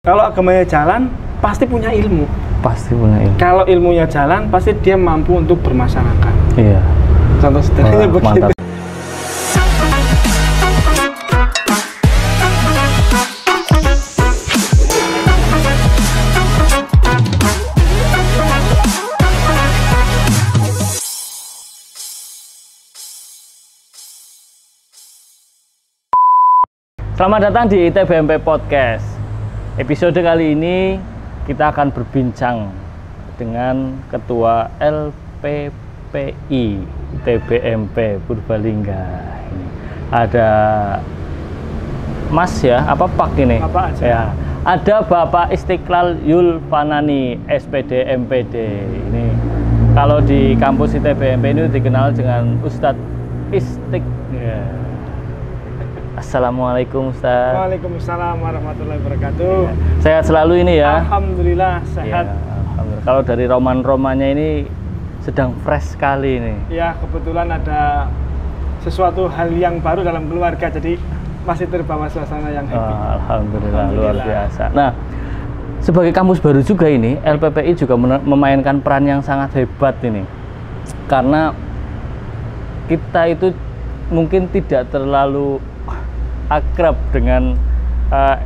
Kalau agamanya jalan, pasti punya ilmu. Pasti punya ilmu. Kalau ilmunya jalan, pasti dia mampu untuk bermasyarakat. Iya. Contoh sederhananya begitu. Mantap. Selamat datang di ITBMP Podcast. Episode kali ini kita akan berbincang dengan Ketua LPPI ITBMP Purbalingga. Ini ada Mas ya, apa Pak ini? Bapak aja. Ya. Ada Bapak Istiqlal Yulfanani, SPD MPD. Ini kalau di kampus ITBMP ini dikenal dengan Ustadz Istiq. Ya. Assalamualaikum Ustaz. Waalaikumsalam warahmatullahi wabarakatuh. Sehat selalu ini ya. Alhamdulillah sehat. Ya, alhamdulillah. Kalau dari roman-romannya ini sedang fresh sekali ini. Ya, kebetulan ada sesuatu hal yang baru dalam keluarga, jadi masih terbawa suasana yang happy. Alhamdulillah, luar biasa. Nah, sebagai kampus baru juga ini, LPPI juga memainkan peran yang sangat hebat ini. Karena kita itu mungkin tidak terlalu akrab dengan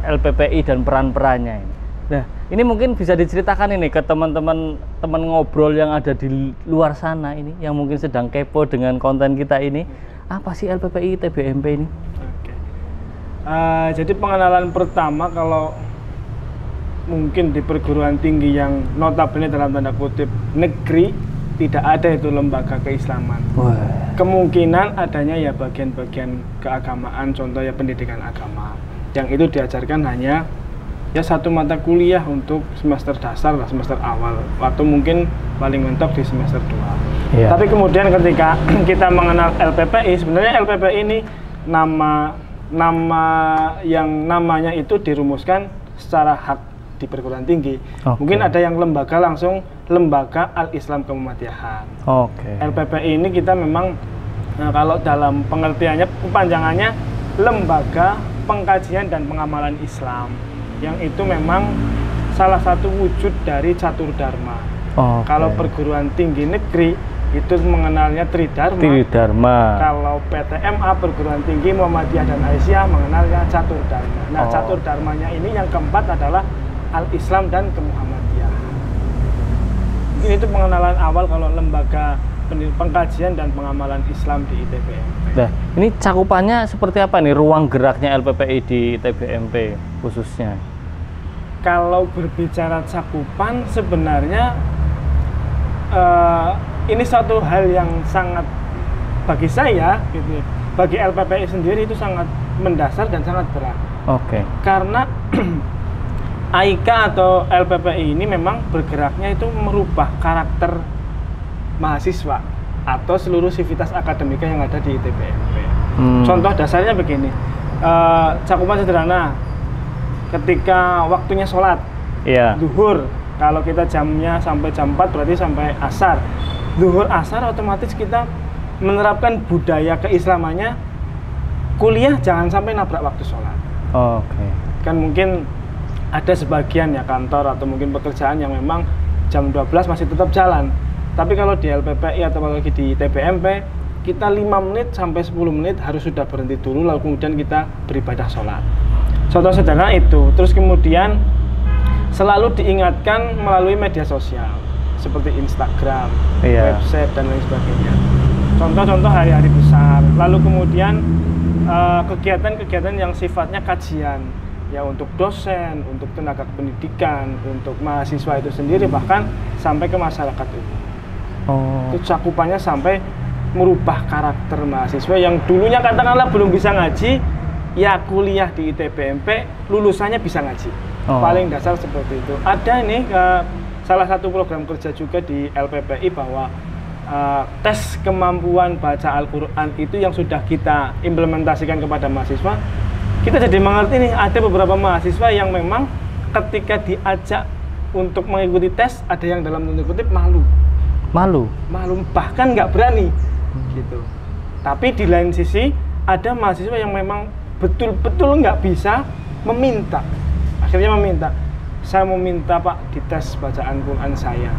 LPPI dan peran-perannya ini. Nah, ini mungkin bisa diceritakan ini ke teman-teman ngobrol yang ada di luar sana ini, yang mungkin sedang kepo dengan konten kita ini. Apa sih LPPI ITBMP ini? Oke. Jadi pengenalan pertama, kalau mungkin di perguruan tinggi yang notabene dalam tanda kutip negeri, tidak ada itu lembaga keislaman. Wah. Kemungkinan adanya ya bagian-bagian keagamaan, contoh ya pendidikan agama, yang itu diajarkan hanya ya satu mata kuliah untuk semester dasar lah, semester awal, atau mungkin paling mentok di semester 2. Iya. Tapi kemudian ketika kita mengenal LPPI, sebenarnya LPPI ini nama yang namanya itu dirumuskan secara hak di perguruan tinggi. Okay. Mungkin ada yang lembaga langsung Lembaga Al-Islam Kemuhammadiyaan. Oke. LPPI ini kita memang kalau dalam pengertiannya, kepanjangannya Lembaga Pengkajian dan Pengamalan Islam, yang itu memang salah satu wujud dari Catur Dharma. Okay. Kalau perguruan tinggi negeri itu mengenalnya Tridharma. Tridharma. Kalau PTMA, perguruan tinggi Muhammadiyah dan Aisyah, mengenalnya Catur Dharma. Nah, Catur Dharmanya ini yang keempat adalah Al-Islam dan Kemuhammadiyah. Mungkin itu pengenalan awal kalau lembaga pengkajian dan pengamalan Islam di ITBMP. Nah, ini cakupannya seperti apa nih ruang geraknya LPPI di ITBMP khususnya? Kalau berbicara cakupan, sebenarnya ini satu hal yang sangat, bagi saya gitu, bagi LPPI sendiri itu sangat mendasar dan sangat berat. Oke. Karena AIK atau LPPI ini memang bergeraknya itu merubah karakter mahasiswa atau seluruh sivitas akademika yang ada di ITBMP. Contoh dasarnya begini, cakupan sederhana, ketika waktunya sholat, zuhur, kalau kita jamnya sampai jam 4 berarti sampai asar. Zuhur asar otomatis kita menerapkan budaya keislamannya, kuliah jangan sampai nabrak waktu sholat. Oke. Kan mungkin ada sebagian ya kantor atau mungkin pekerjaan yang memang jam 12 masih tetap jalan. Tapi kalau di LPPI atau apalagi di TBMP, kita 5 menit sampai 10 menit harus sudah berhenti dulu, lalu kemudian kita beribadah sholat. Contoh sederhana itu. Terus kemudian selalu diingatkan melalui media sosial seperti Instagram, website dan lain sebagainya. Contoh-contoh hari-hari besar. Lalu kemudian kegiatan-kegiatan yang sifatnya kajian, ya untuk dosen, untuk tenaga pendidikan, untuk mahasiswa itu sendiri, bahkan sampai ke masyarakat umum. Itu cakupannya sampai merubah karakter mahasiswa yang dulunya katakanlah belum bisa ngaji, ya kuliah di ITBMP lulusannya bisa ngaji. Paling dasar seperti itu. Ada ini salah satu program kerja juga di LPPI bahwa tes kemampuan baca Al-Quran itu yang sudah kita implementasikan kepada mahasiswa. Kita jadi mengerti nih, ada beberapa mahasiswa yang memang ketika diajak untuk mengikuti tes, ada yang dalam tanda kutip malu, bahkan nggak berani gitu. Tapi di lain sisi ada mahasiswa yang memang betul-betul nggak bisa meminta, akhirnya saya meminta Pak dites bacaan Quran saya.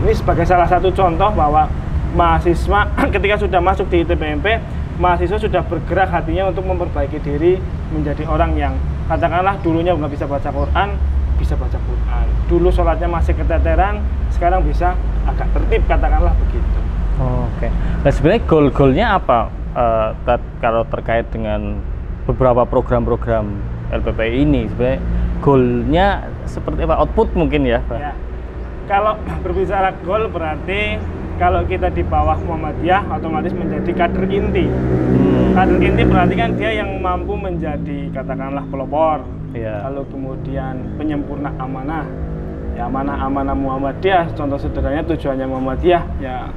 Ini sebagai salah satu contoh bahwa mahasiswa ketika sudah masuk di ITPMP, mahasiswa sudah bergerak hatinya untuk memperbaiki diri menjadi orang yang katakanlah dulunya nggak bisa baca Quran, bisa baca Quran. Dulu sholatnya masih keteteran, sekarang bisa agak tertib, katakanlah begitu. Oke. Nah sebenarnya goal-goalnya apa kalau terkait dengan beberapa program-program LPPI ini? Sebenarnya goalnya seperti apa? Output mungkin ya, Pak? Ya. Kalau berbicara goal berarti kalau kita di bawah Muhammadiyah otomatis menjadi kader inti. Kader inti berarti kan dia yang mampu menjadi katakanlah pelopor. Yeah. Lalu kemudian penyempurna amanah. Ya amanah Muhammadiyah, contoh sederhananya tujuannya Muhammadiyah ya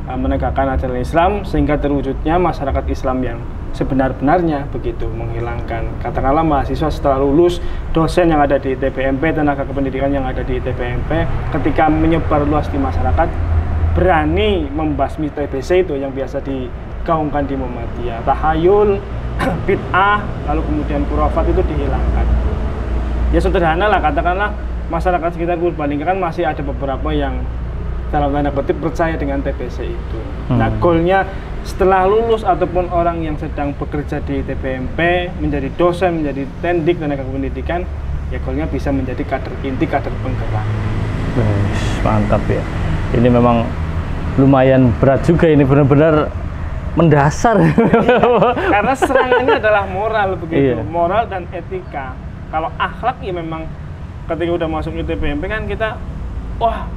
menegakkan ajaran Islam sehingga terwujudnya masyarakat Islam yang sebenar-benarnya, begitu, menghilangkan katakanlah mahasiswa setelah lulus, dosen yang ada di ITPMP, tenaga kependidikan yang ada di ITPMP ketika menyebar luas di masyarakat berani membasmi TBC itu yang biasa digaungkan di Muhammadiyah, tahayul, bid'ah, lalu kemudian khurafat itu dihilangkan. Ya sederhana lah, katakanlah masyarakat sekitar Purbalingga kan masih ada beberapa yang dalam tanda kutip percaya dengan TBC itu. Nah goalnya setelah lulus ataupun orang yang sedang bekerja di TPMP menjadi dosen, menjadi tendik tenaga kependidikan, ya goalnya bisa menjadi kader inti, kader penggerak. Mantap ya. Ini memang lumayan berat juga, ini benar-benar mendasar. Karena serangannya adalah moral begitu, Iya. moral dan etika. Kalau akhlak ya memang ketika udah masuk ITPMP kan kita, wah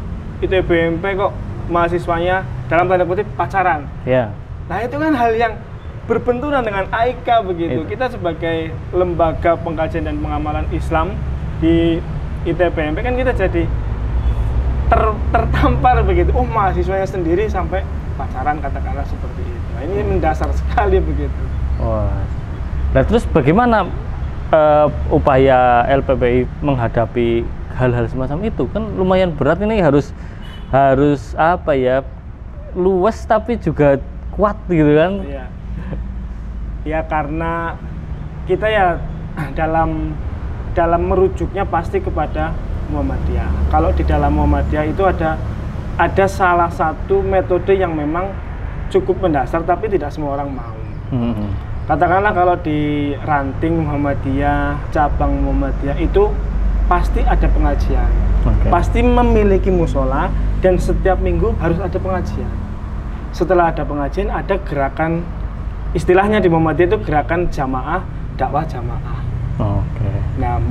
ITPMP kok mahasiswanya dalam tanda kutip pacaran. Ya. Nah itu kan hal yang berbenturan dengan AIKA begitu. Kita sebagai lembaga pengkajian dan pengamalan Islam di ITPMP kan kita jadi tertampar begitu. Oh mahasiswanya sendiri sampai pacaran, katakanlah seperti itu. Nah, ini mendasar sekali begitu. Wah. Nah terus bagaimana upaya LPPI menghadapi hal-hal semacam itu? Kan lumayan berat, ini harus apa ya, luas tapi juga kuat gitu kan? Iya. Ya karena kita ya dalam merujuknya pasti kepada Muhammadiyah. Kalau di dalam Muhammadiyah itu ada salah satu metode yang memang cukup mendasar tapi tidak semua orang mau. Katakanlah kalau di ranting Muhammadiyah, cabang Muhammadiyah itu pasti ada pengajian. Pasti memiliki musola dan setiap minggu harus ada pengajian. Setelah ada pengajian ada gerakan, istilahnya di Muhammadiyah itu gerakan jamaah, dakwah jamaah. Nah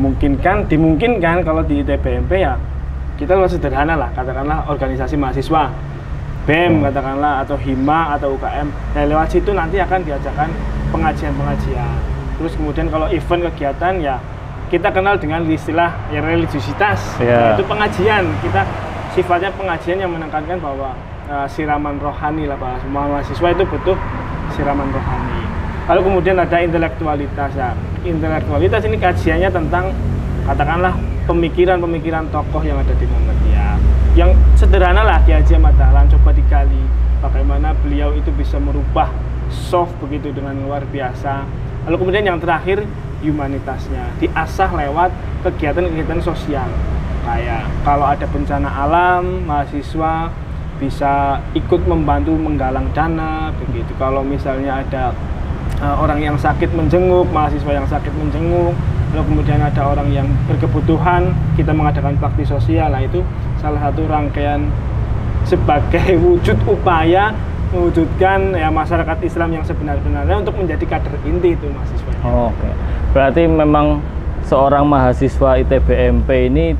dimungkinkan kalau di ITPMP ya kita lebih sederhana lah, katakanlah organisasi mahasiswa BEM katakanlah, atau HIMA atau UKM. Nah lewat situ nanti akan diajarkan pengajian-pengajian. Terus kemudian kalau event kegiatan ya kita kenal dengan istilah ya religiusitas. Nah, itu pengajian, kita sifatnya pengajian yang menekankan bahwa siraman rohani lah, Pak. Semua mahasiswa itu butuh siraman rohani. Lalu kemudian ada intelektualitas ya. Intelektualitas ini kajiannya tentang katakanlah pemikiran-pemikiran tokoh yang ada di Muhammadiyah. Yang sederhana lah Ki Haji Ahmad Dahlan coba digali bagaimana beliau itu bisa merubah soft begitu dengan luar biasa. Lalu kemudian yang terakhir humanitasnya diasah lewat kegiatan-kegiatan sosial. Kayak kalau ada bencana alam, mahasiswa bisa ikut membantu menggalang dana begitu. Kalau misalnya ada orang yang sakit menjenguk, mahasiswa yang sakit menjenguk, lalu kemudian ada orang yang berkebutuhan, kita mengadakan bakti sosial. Nah itu salah satu rangkaian sebagai wujud upaya mewujudkan ya masyarakat Islam yang sebenar-benarnya untuk menjadi kader inti itu mahasiswa. Berarti memang seorang mahasiswa ITBMP ini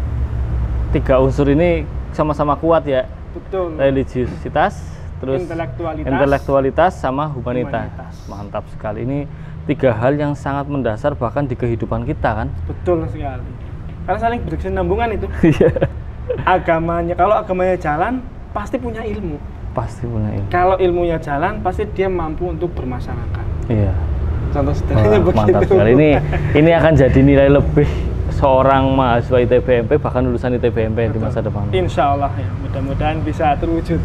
tiga unsur ini sama-sama kuat ya. Betul. Religiusitas, terus intelektualitas sama humanitas. Mantap sekali, ini tiga hal yang sangat mendasar bahkan di kehidupan kita kan. Betul sekali, karena saling berkesinambungan itu. Agamanya, kalau agamanya jalan pasti punya ilmu. Kalau ilmunya jalan pasti dia mampu untuk bermasyarakat. Iya. Contoh sederhananya begitu. Mantap sekali, ini akan jadi nilai lebih seorang mahasiswa ITBMP, bahkan lulusan ITBMP di masa depan. Insya Allah ya, mudah-mudahan bisa terwujud.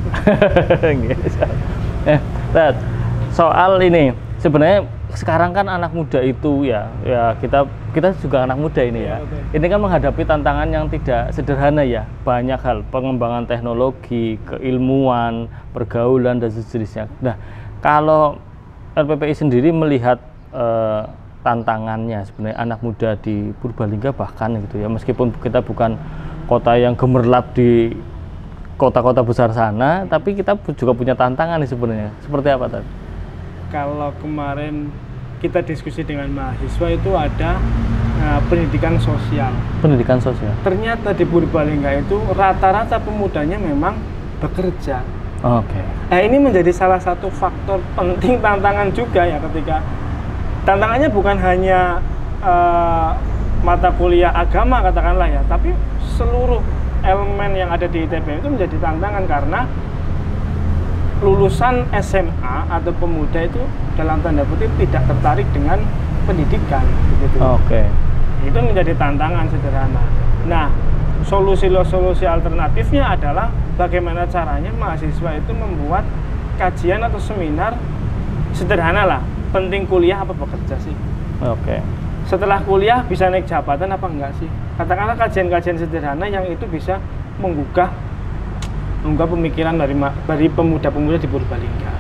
Soal ini sebenarnya sekarang kan anak muda itu ya kita juga anak muda ini ya. Ini kan menghadapi tantangan yang tidak sederhana ya. Banyak hal, pengembangan teknologi, keilmuan, pergaulan dan sejenisnya. Nah, kalau LPPI sendiri melihat tantangannya sebenarnya anak muda di Purbalingga bahkan gitu ya, meskipun kita bukan kota yang gemerlap di kota-kota besar sana, tapi kita juga punya tantangan nih sebenarnya. Seperti apa tadi? Kalau kemarin kita diskusi dengan mahasiswa itu ada pendidikan sosial. Pendidikan sosial. Ternyata di Purbalingga itu rata-rata pemudanya memang bekerja. Oke. Nah, ini menjadi salah satu faktor penting tantangan juga ya, ketika tantangannya bukan hanya mata kuliah agama katakanlah ya, tapi seluruh elemen yang ada di ITB itu menjadi tantangan karena lulusan SMA atau pemuda itu dalam tanda kutip tidak tertarik dengan pendidikan begitu. Oke. Itu menjadi tantangan sederhana. Nah, solusi alternatifnya adalah bagaimana caranya mahasiswa itu membuat kajian atau seminar sederhana lah. Penting kuliah apa bekerja sih? Oke. Setelah kuliah bisa naik jabatan apa enggak sih? Katakanlah kajian-kajian sederhana yang itu bisa menggugah pemikiran dari pemuda-pemuda di Purbalingga.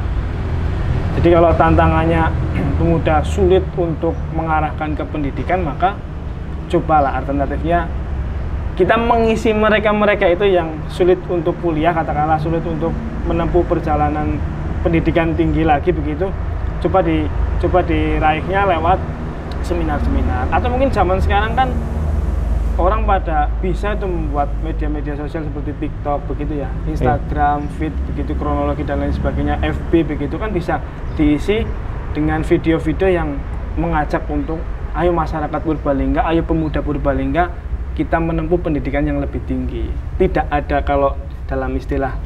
Jadi kalau tantangannya pemuda sulit untuk mengarahkan ke pendidikan, maka cobalah alternatifnya kita mengisi mereka itu yang sulit untuk kuliah, katakanlah sulit untuk menempuh perjalanan pendidikan tinggi lagi begitu, coba diraihnya lewat seminar-seminar. Atau mungkin zaman sekarang kan orang pada bisa itu membuat media-media sosial seperti TikTok begitu ya, Instagram, feed begitu, kronologi dan lain sebagainya, FB begitu kan bisa diisi dengan video-video yang mengajak untuk ayo masyarakat Purbalingga, ayo pemuda Purbalingga kita menempuh pendidikan yang lebih tinggi. Tidak ada, kalau dalam istilah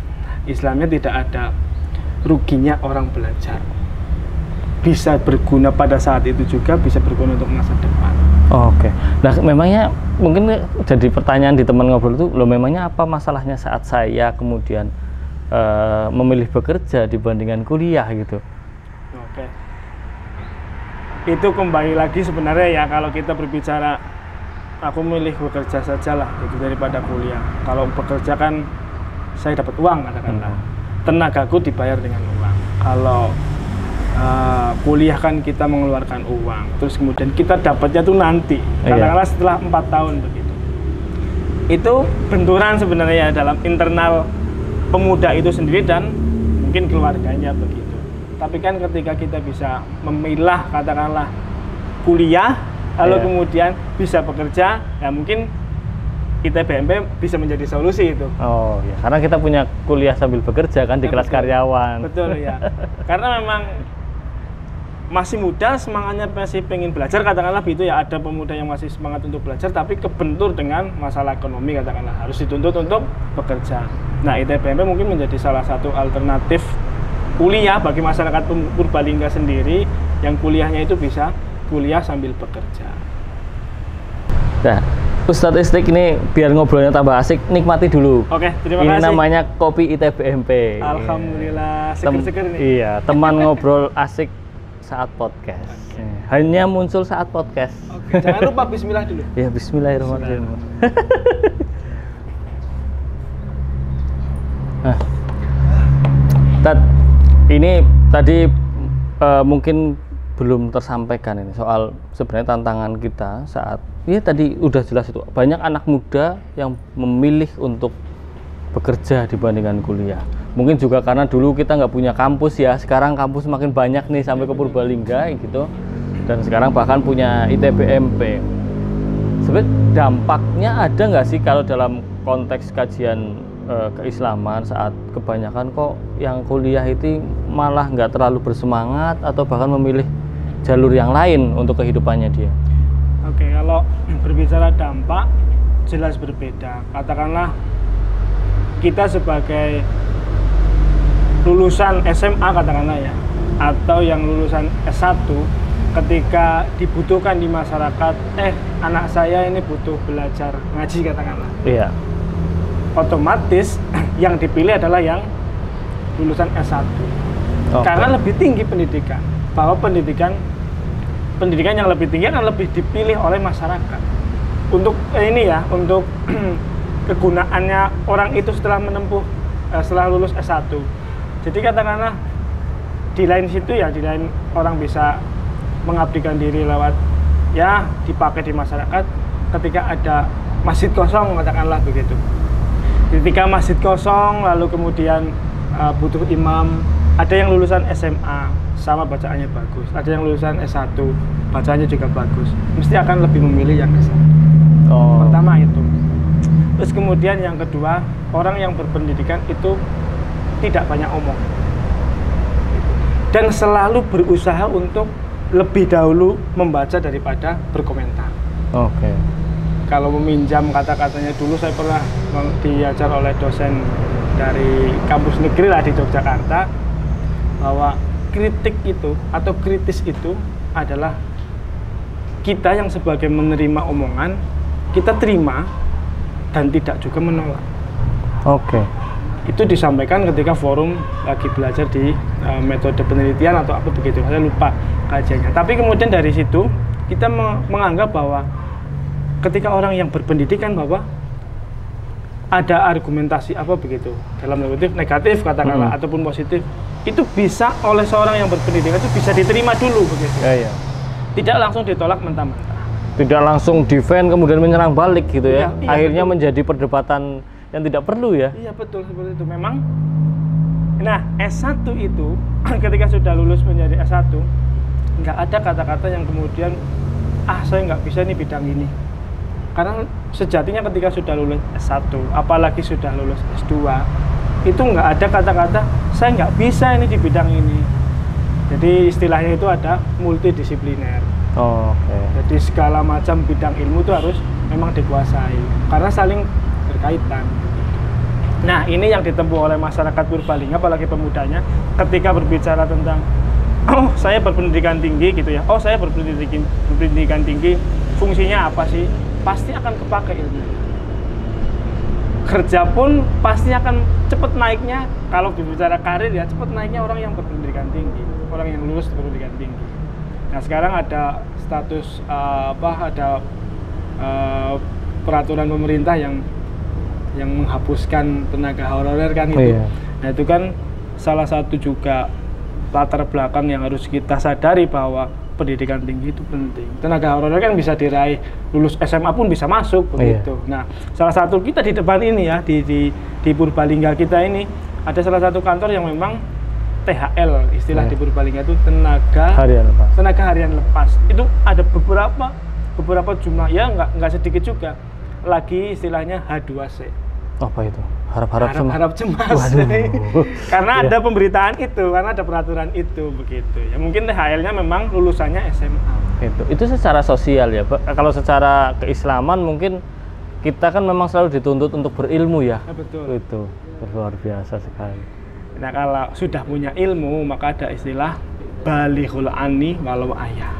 Islamnya tidak ada ruginya orang belajar. Bisa berguna pada saat itu juga, bisa berguna untuk masa depan. Oke. Nah, memangnya mungkin jadi pertanyaan di teman ngobrol itu, loh memangnya apa masalahnya saat saya kemudian memilih bekerja dibandingkan kuliah gitu? Oke. Itu kembali lagi sebenarnya ya, kalau kita berbicara aku milih bekerja sajalah gitu daripada kuliah. Kalau bekerja kan saya dapat uang katakanlah. Tenagaku dibayar dengan uang. Kalau kuliah kan kita mengeluarkan uang, terus kemudian kita dapatnya tuh nanti, katakanlah setelah 4 tahun begitu. Itu benturan sebenarnya dalam internal pemuda itu sendiri dan mungkin keluarganya begitu. Tapi kan ketika kita bisa memilah katakanlah kuliah, lalu kemudian bisa bekerja, ya mungkin ITBMP bisa menjadi solusi itu. Oh ya, karena kita punya kuliah sambil bekerja kan di kelas karyawan. Betul ya, karena memang masih muda, semangatnya masih pengen belajar, katakanlah gitu ya. Ada pemuda yang masih semangat untuk belajar tapi kebentur dengan masalah ekonomi, katakanlah harus dituntut untuk bekerja. Nah, ITBMP mungkin menjadi salah satu alternatif kuliah bagi masyarakat Purbalingga sendiri yang kuliahnya itu bisa kuliah sambil bekerja. Nah, Ustadz Istik ini biar ngobrolnya tambah asik, nikmati dulu. Oke, terima kasih. Ini kasih. namanya kopi ITBMP. Alhamdulillah, seger-seger nih. Iya, teman ngobrol asik saat podcast. Hanya muncul saat podcast. Oke, jangan lupa bismillah dulu. Ya, bismillahirrahmanirrahim. Nah, ini tadi mungkin belum tersampaikan ini soal sebenarnya tantangan kita saat tadi udah jelas itu banyak anak muda yang memilih untuk bekerja dibandingkan kuliah. Mungkin juga karena dulu kita nggak punya kampus ya, sekarang kampus makin banyak nih sampai ke Purbalingga gitu, dan sekarang bahkan punya ITBMP. Sebenarnya dampaknya ada nggak sih kalau dalam konteks kajian keislaman saat kebanyakan kok yang kuliah itu malah nggak terlalu bersemangat atau bahkan memilih jalur yang lain untuk kehidupannya dia? Oke, kalau berbicara dampak jelas berbeda. Katakanlah kita sebagai lulusan SMA katakanlah ya, atau yang lulusan S1 ketika dibutuhkan di masyarakat, anak saya ini butuh belajar ngaji katakanlah. Iya. Otomatis yang dipilih adalah yang lulusan S1. Karena lebih tinggi pendidikan, bahwa pendidikan pendidikan yang lebih tinggi akan lebih dipilih oleh masyarakat untuk ini ya, untuk kegunaannya orang itu setelah menempuh setelah lulus S1. Jadi katakanlah di lain situ ya, di lain orang bisa mengabdikan diri lewat ya dipakai di masyarakat ketika ada masjid kosong, katakanlah begitu. Ketika masjid kosong lalu kemudian butuh imam, ada yang lulusan SMA sama bacaannya bagus, ada yang lulusan S1 bacaannya juga bagus, mesti akan lebih memilih yang S1. Pertama itu. Terus kemudian yang kedua, orang yang berpendidikan itu tidak banyak omong dan selalu berusaha untuk lebih dahulu membaca daripada berkomentar. Oke. Kalau meminjam kata-katanya, dulu saya pernah diajar oleh dosen dari kampus negeri lah di Yogyakarta, bahwa kritik itu atau kritis itu adalah kita yang sebagai menerima omongan, kita terima dan tidak juga menolak. Oke. Itu disampaikan ketika forum lagi belajar di metode penelitian atau apa begitu, saya lupa kajiannya. Tapi kemudian dari situ kita menganggap bahwa ketika orang yang berpendidikan bahwa ada argumentasi apa begitu dalam negatif katakanlah ataupun positif, itu bisa oleh seorang yang berpendidikan itu bisa diterima dulu begitu. Ya. Tidak langsung ditolak mentah-mentah. Tidak langsung defend kemudian menyerang balik gitu ya. Iya, akhirnya betul. menjadi perdebatan yang tidak perlu ya. Iya betul, seperti itu memang. Nah S1 itu ketika sudah lulus menjadi S1 nggak ada kata-kata yang kemudian saya nggak bisa nih bidang ini, karena sejatinya ketika sudah lulus S1 apalagi sudah lulus S2 itu nggak ada kata-kata saya nggak bisa ini di bidang ini. Jadi istilahnya itu ada multidisipliner. Oke. Jadi segala macam bidang ilmu itu harus memang dikuasai karena saling berkaitan. Nah ini yang ditempuh oleh masyarakat Purbalingga, apalagi pemudanya, ketika berbicara tentang saya berpendidikan tinggi gitu ya, saya berpendidikan tinggi, fungsinya apa sih? Pasti akan kepakai ilmu. Kerja pun pasti akan cepat naiknya, kalau berbicara karir ya cepat naiknya orang yang berpendidikan tinggi, orang yang lulus berpendidikan tinggi. Nah sekarang ada status ada peraturan pemerintah yang menghapuskan tenaga honorer kan itu. Iya. Nah itu kan salah satu juga latar belakang yang harus kita sadari bahwa pendidikan tinggi itu penting. Tenaga honorer kan bisa diraih lulus SMA pun bisa masuk begitu. Iya. Nah salah satu kita di depan ini ya di Purbalingga kita ini ada salah satu kantor yang memang THL istilah di Purbalingga itu tenaga harian lepas. Itu ada beberapa jumlah ya nggak sedikit juga lagi istilahnya H2C. Apa itu? Harap cemas. Karena ada pemberitaan itu, karena ada peraturan itu begitu. Ya mungkin THL-nya memang lulusannya SMA. Itu secara sosial ya, Pak. Kalau secara keislaman mungkin kita kan memang selalu dituntut untuk berilmu ya. Betul. Itu luar biasa sekali. Nah kalau sudah punya ilmu maka ada istilah balighul ani walau ayah.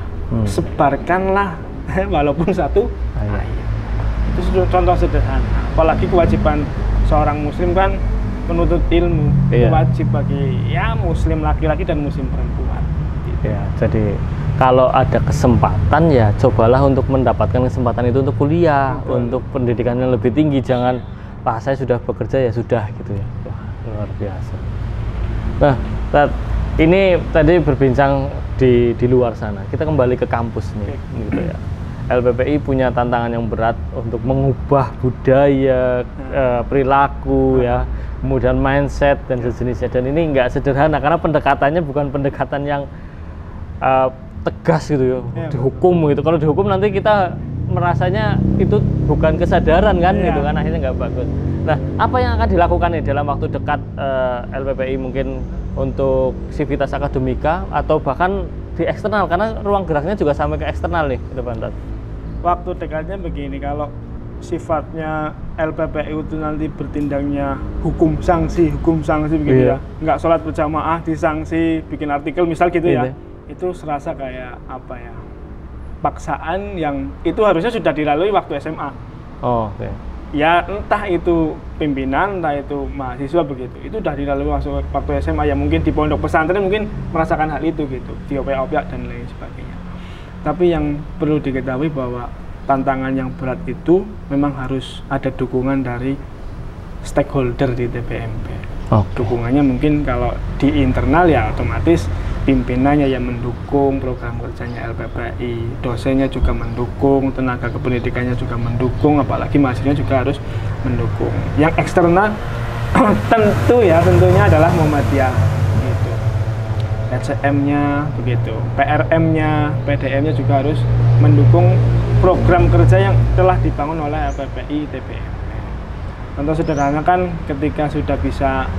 Sebarkanlah walaupun satu ayat. Itu contoh sederhana. Apalagi kewajiban seorang muslim kan menuntut ilmu. Itu wajib bagi ya muslim laki-laki dan muslim perempuan. Gitu. Ya, jadi kalau ada kesempatan ya cobalah untuk mendapatkan kesempatan itu untuk kuliah, untuk pendidikan yang lebih tinggi. Jangan saya sudah bekerja ya sudah gitu ya. Wah, luar biasa. Nah, ini tadi berbincang di luar sana. Kita kembali ke kampus nih, gitu ya. LPPI punya tantangan yang berat untuk mengubah budaya, perilaku ya, kemudian mindset dan sejenisnya. Dan ini nggak sederhana karena pendekatannya bukan pendekatan yang tegas gitu ya, dihukum gitu. Kalau dihukum nanti kita merasanya itu bukan kesadaran kan, gitu kan, akhirnya nggak bagus. Nah, apa yang akan dilakukan nih dalam waktu dekat LPPI mungkin untuk sivitas akademika atau bahkan di eksternal, karena ruang geraknya juga sampai ke eksternal nih, gitu Pak. Waktu dekatnya begini, kalau sifatnya LPPI itu nanti bertindaknya hukum sanksi begitu ya, nggak sholat berjamaah disanksi, bikin artikel misal gitu ya, itu serasa kayak apa ya, paksaan yang itu harusnya sudah dilalui waktu SMA. Ya entah itu pimpinan, entah itu mahasiswa begitu, itu sudah dilalui waktu SMA. Ya mungkin di pondok pesantren mungkin merasakan hal itu gitu, di opiak dan lain sebagainya. Tapi yang perlu diketahui bahwa tantangan yang berat itu memang harus ada dukungan dari stakeholder di TPMP. Dukungannya mungkin kalau di internal ya otomatis pimpinannya yang mendukung program kerjanya LPPI, dosennya juga mendukung, tenaga kependidikannya juga mendukung, apalagi mahasiswanya juga harus mendukung. Yang eksternal tentunya adalah Muhammadiyah gitu. SCM-nya begitu, PRM-nya, PDM-nya juga harus mendukung program kerja yang telah dibangun oleh LPPI TPMP. Contoh sederhana kan ketika sudah bisa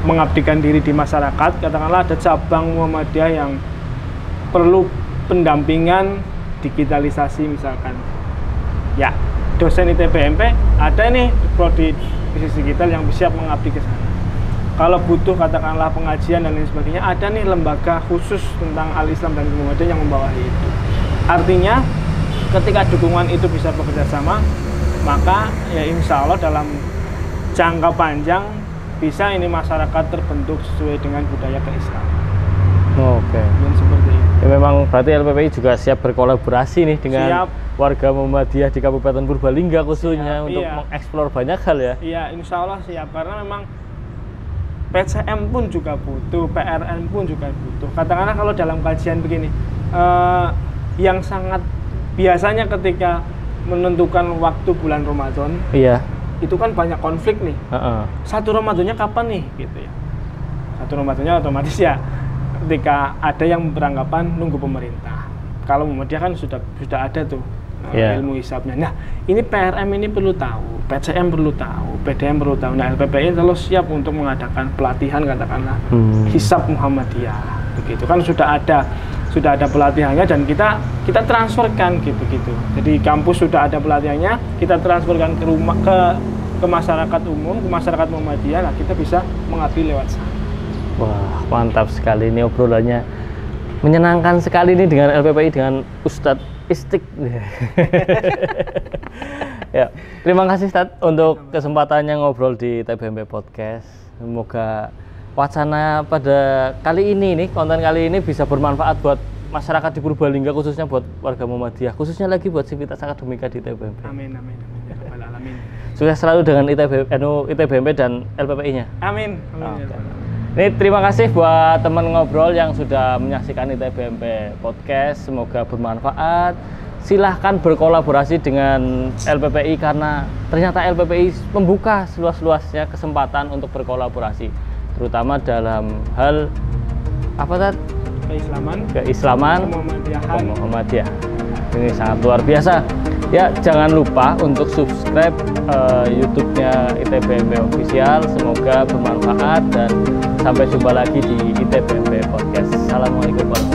mengabdikan diri di masyarakat, katakanlah ada cabang Muhammadiyah yang perlu pendampingan digitalisasi misalkan. Ya, dosen ITBMP ada nih prodi bisnis digital yang siap mengabdi ke sana. Kalau butuh katakanlah pengajian dan lain sebagainya, ada nih lembaga khusus tentang Al-Islam dan Muhammadiyah yang membawahi itu. Artinya ketika dukungan itu bisa bekerja sama, maka ya insya Allah dalam jangka panjang bisa ini masyarakat terbentuk sesuai dengan budaya keislaman. Oke. Seperti itu. Ya, memang berarti LPPI juga siap berkolaborasi nih dengan warga Muhammadiyah di Kabupaten Purbalingga khususnya untuk mengeksplor banyak hal ya. Iya, insya Allah siap karena memang PCM pun juga butuh, PRN pun juga butuh. Katakanlah kalau dalam kajian begini, yang sangat biasanya ketika menentukan waktu bulan Ramadan, itu kan banyak konflik nih. Satu Ramadannya kapan nih, gitu ya. Satu Ramadannya otomatis ya ketika ada yang beranggapan nunggu pemerintah. Kalau Muhammadiyah kan sudah ada tuh ilmu hisabnya. Nah, ini PRM ini perlu tahu, PCM perlu tahu, PDM perlu tahu. Nah, LPPI kalau siap untuk mengadakan pelatihan katakanlah hisab Muhammadiyah, begitu kan sudah ada pelatihannya dan kita transferkan gitu. Jadi kampus sudah ada pelatihannya, kita transferkan ke rumah ke masyarakat umum, ke masyarakat Muhammadiyah. Nah, kita bisa mengabdi lewat sana. Wah, mantap sekali ini obrolannya. Menyenangkan sekali ini dengan LPPI dengan Ustadz Istik. Ya, terima kasih Ustadz untuk kesempatannya ngobrol di TPMP Podcast. Semoga wacana pada kali ini nih, konten kali ini bisa bermanfaat buat masyarakat di Purbalingga, khususnya buat warga Muhammadiyah, khususnya lagi buat sivitas akademika di ITBMP. Amin. Sukses selalu dengan ITBMP dan LPPI-nya. Amin. Ini terima kasih buat teman ngobrol yang sudah menyaksikan ITBMP Podcast. Semoga bermanfaat. Silahkan berkolaborasi dengan LPPI karena ternyata LPPI membuka seluas-luasnya kesempatan untuk berkolaborasi, terutama dalam hal keislaman, Muhammadiyah. Ini sangat luar biasa. Ya, jangan lupa untuk subscribe YouTube-nya ITBMP Official. Semoga bermanfaat dan sampai jumpa lagi di ITBMP Podcast. Assalamualaikum warahmatullahi wabarakatuh.